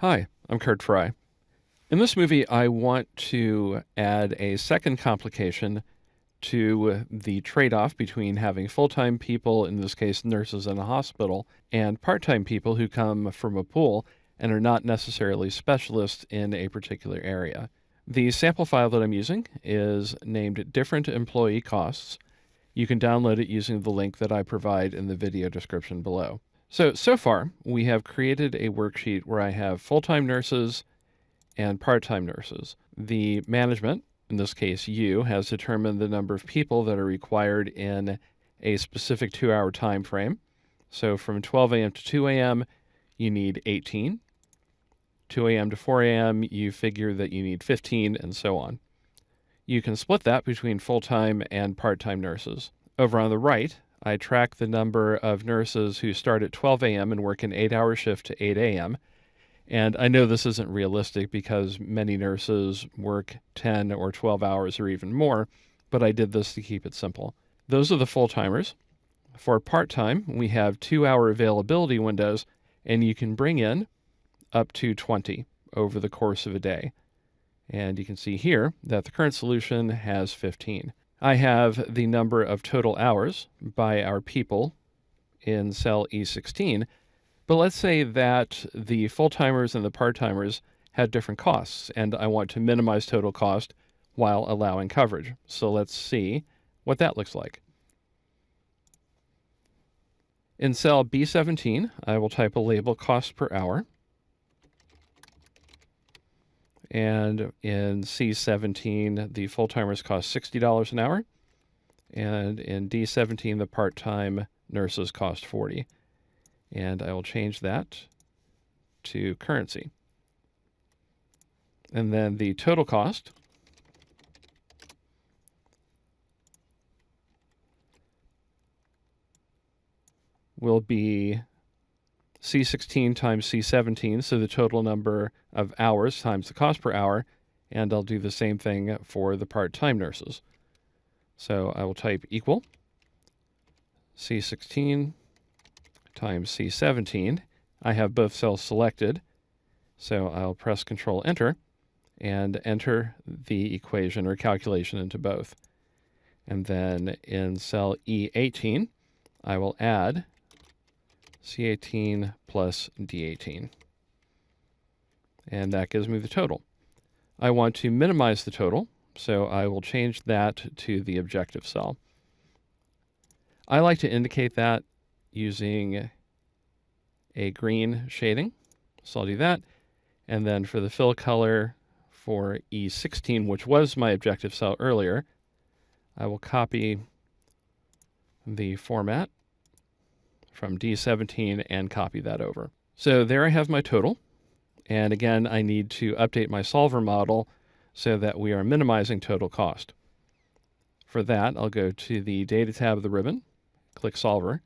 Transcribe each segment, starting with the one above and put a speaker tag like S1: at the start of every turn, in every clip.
S1: Hi, I'm Curt Frye. In this movie, I want to add a second complication to the trade-off between having full-time people, in this case nurses in a hospital, and part-time people who come from a pool and are not necessarily specialists in a particular area. The sample file that I'm using is named Different Employee Costs. You can download it using the link that I provide in the video description below. So far, we have created a worksheet where I have full-time nurses and part-time nurses. The management, in this case you, has determined the number of people that are required in a specific 2-hour time frame. So from 12 a.m. to 2 a.m., you need 18. 2 a.m. to 4 a.m., you figure that you need 15, and so on. You can split that between full-time and part-time nurses. Over on the right, I track the number of nurses who start at 12 a.m. and work an 8-hour shift to 8 a.m. And I know this isn't realistic because many nurses work 10 or 12 hours or even more, but I did this to keep it simple. Those are the full-timers. For part-time, we have 2-hour availability windows, and you can bring in up to 20 over the course of a day. And you can see here that the current solution has 15. I have the number of total hours by our people in cell E16, but let's say that the full-timers and the part-timers had different costs, and I want to minimize total cost while allowing coverage. So let's see what that looks like. In cell B17, I will type a label cost per hour. And in C17, the full-timers cost $60 an hour. And in D17, the part-time nurses cost $40. And I will change that to currency. And then the total cost will be C16 times C17, so the total number of hours times the cost per hour, and I'll do the same thing for the part-time nurses. So I will type equal C16 times C17. I have both cells selected, so I'll press Control Enter and enter the equation or calculation into both. And then in cell E18, I will add C18 plus D18. And that gives me the total. I want to minimize the total, so I will change that to the objective cell. I like to indicate that using a green shading, so I'll do that. And then for the fill color for E16, which was my objective cell earlier, I will copy the format from D17 and copy that over. So there I have my total. And again, I need to update my solver model so that we are minimizing total cost. For that, I'll go to the Data tab of the ribbon, click Solver,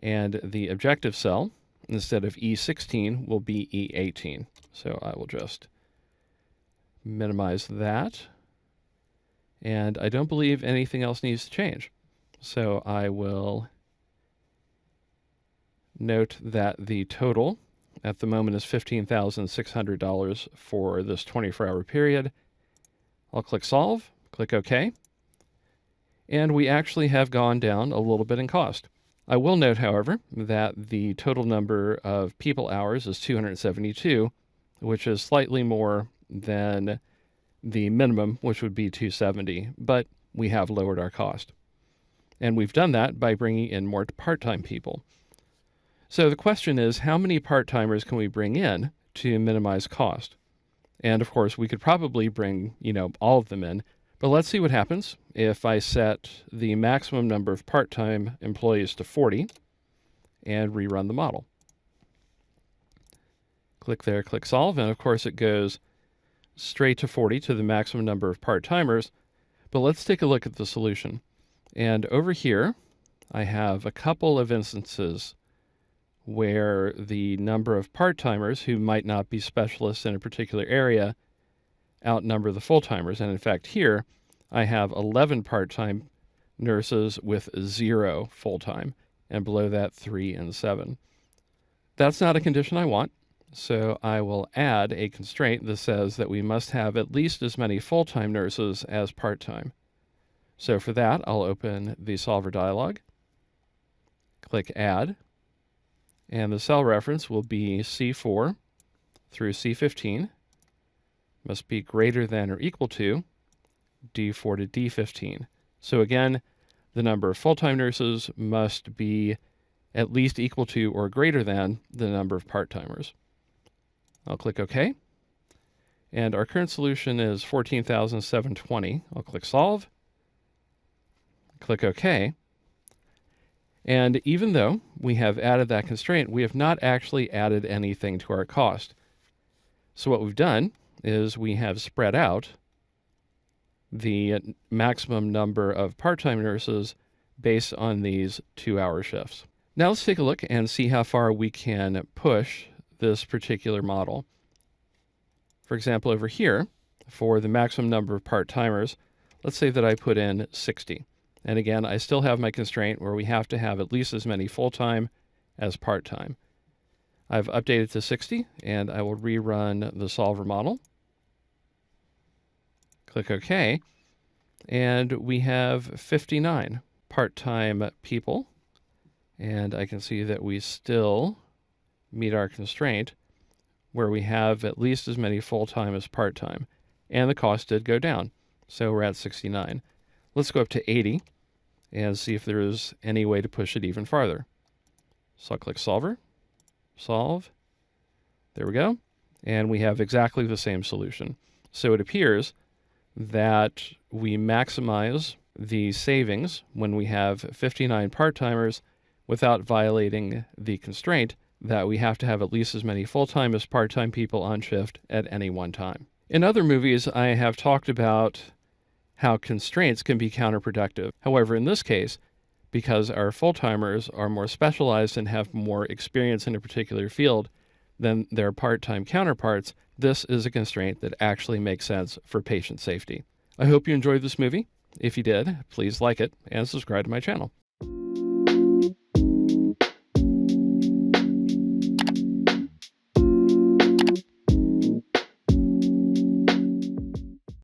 S1: and the objective cell, instead of E16, will be E18. So I will just minimize that. And I don't believe anything else needs to change. So I will note that the total at the moment is $15,600 for this 24-hour period. I'll click Solve, click OK, and we actually have gone down a little bit in cost. I will note, however, that the total number of people hours is 272, which is slightly more than the minimum, which would be 270, but we have lowered our cost. And we've done that by bringing in more part-time people. So the question is, how many part-timers can we bring in to minimize cost? And of course, we could probably bring, all of them in, but let's see what happens if I set the maximum number of part-time employees to 40 and rerun the model. Click there, click Solve, and of course it goes straight to 40 to the maximum number of part-timers. But let's take a look at the solution. And over here, I have a couple of instances where the number of part-timers who might not be specialists in a particular area outnumber the full-timers. And in fact, here I have 11 part-time nurses with 0 full-time, and below that 3 and 7. That's not a condition I want, So I will add a constraint that says that we must have at least as many full-time nurses as part-time. So for that, I'll open the solver dialog, click Add, and the cell reference will be C4 through C15, must be greater than or equal to D4 to D15. So again, the number of full-time nurses must be at least equal to or greater than the number of part-timers. I'll click OK. And our current solution is 14,720. I'll click Solve, click OK. And even though we have added that constraint, we have not actually added anything to our cost. So what we've done is we have spread out the maximum number of part-time nurses based on these 2-hour shifts. Now let's take a look and see how far we can push this particular model. For example, over here, for the maximum number of part-timers, let's say that I put in 60. And again, I still have my constraint where we have to have at least as many full-time as part-time. I've updated to 60, and I will rerun the solver model. Click OK, and we have 59 part-time people, and I can see that we still meet our constraint where we have at least as many full-time as part-time, and the cost did go down, so we're at 69. Let's go up to 80 and see if there is any way to push it even farther. So I'll click Solver, Solve, there we go, and we have exactly the same solution. So it appears that we maximize the savings when we have 59 part-timers without violating the constraint that we have to have at least as many full-time as part-time people on shift at any one time. In other movies, I have talked about how constraints can be counterproductive. However, in this case, because our full-timers are more specialized and have more experience in a particular field than their part-time counterparts, this is a constraint that actually makes sense for patient safety. I hope you enjoyed this movie. If you did, please like it and subscribe to my channel.